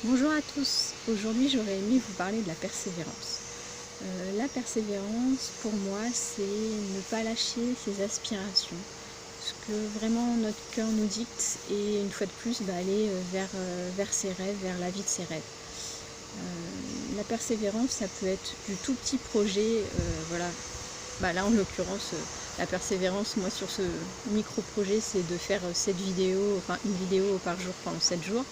Bonjour à tous, aujourd'hui j'aurais aimé vous parler de la persévérance. La persévérance pour moi c'est ne pas lâcher ses aspirations, ce que vraiment notre cœur nous dicte et une fois de plus aller vers ses rêves, vers la vie de ses rêves. La persévérance ça peut être du tout petit projet, voilà. Là en l'occurrence la persévérance moi sur ce micro projet c'est de faire une vidéo par jour pendant 7 jours.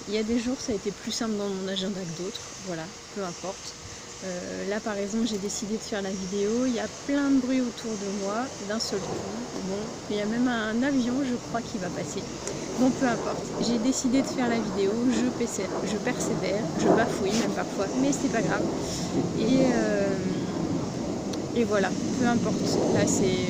Il y a des jours ça a été plus simple dans mon agenda que d'autres, voilà, peu importe. Là par exemple j'ai décidé de faire la vidéo, il y a plein de bruit autour de moi d'un seul coup. Bon, il y a même un avion je crois qui va passer. Bon, peu importe, j'ai décidé de faire la vidéo, je persévère, je bafouille même parfois, mais c'est pas grave. Et voilà, peu importe. Là c'est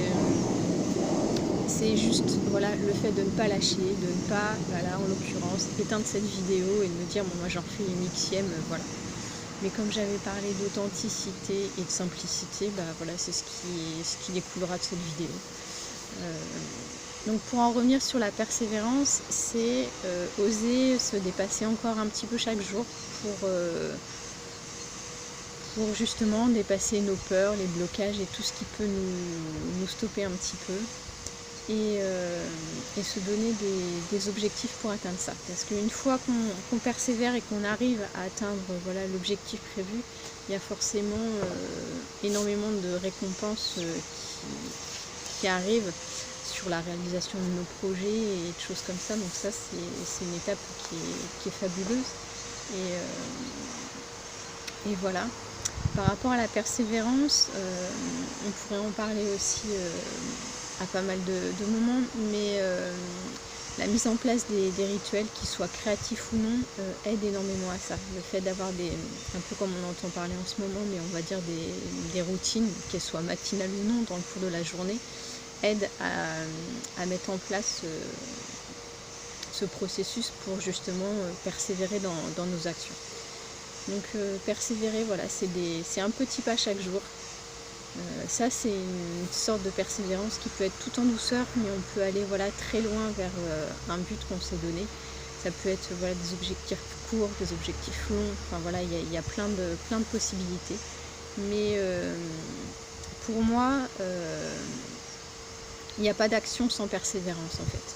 juste voilà, le fait de ne pas lâcher, de ne pas, en l'occurrence, éteindre cette vidéo et de me dire, bon, moi j'en refais une xème, voilà. Mais comme j'avais parlé d'authenticité et de simplicité, voilà, c'est ce qui découlera de cette vidéo. Donc pour en revenir sur la persévérance, c'est oser se dépasser encore un petit peu chaque jour pour justement dépasser nos peurs, les blocages et tout ce qui peut nous stopper un petit peu. Et se donner des objectifs pour atteindre ça. Parce qu'une fois qu'on persévère et qu'on arrive à atteindre l'objectif prévu, il y a forcément énormément de récompenses qui arrivent sur la réalisation de nos projets et de choses comme ça. Donc ça, c'est une étape qui est fabuleuse. Et voilà. Par rapport à la persévérance, on pourrait en parler aussi à pas mal de moments, mais la mise en place des rituels, qu'ils soient créatifs ou non, aide énormément à ça. Le fait d'avoir un peu comme on entend parler en ce moment, mais on va dire des routines, qu'elles soient matinales ou non, dans le cours de la journée, aide à mettre en place ce processus pour justement persévérer dans nos actions. Donc persévérer, voilà, c'est un petit pas chaque jour. Ça c'est une sorte de persévérance qui peut être tout en douceur, mais on peut aller très loin vers un but qu'on s'est donné. Ça peut être des objectifs courts, des objectifs longs, enfin voilà, il y a plein de possibilités. Mais pour moi, il n'y a pas d'action sans persévérance en fait.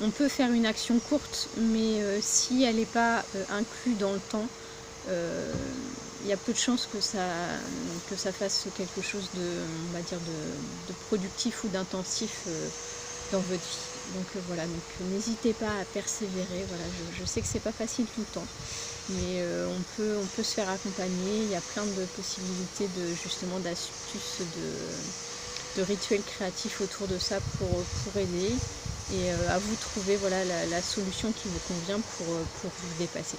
On peut faire une action courte, mais si elle n'est pas inclue dans le temps, il y a peu de chances que ça fasse quelque chose on va dire de productif ou d'intensif dans votre vie. Donc voilà, n'hésitez pas à persévérer. Voilà, je sais que c'est pas facile tout le temps, mais on peut se faire accompagner. Il y a plein de possibilités justement d'astuces, de rituels créatifs autour de ça pour aider. Et à vous de trouver la solution qui vous convient pour vous dépasser.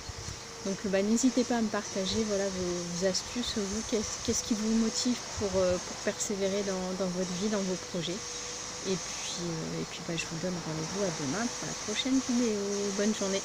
Donc n'hésitez pas à me partager vos astuces, vous, qu'est-ce qui vous motive pour persévérer dans votre vie, dans vos projets. Et puis je vous donne rendez-vous à demain pour la prochaine vidéo. Bonne journée.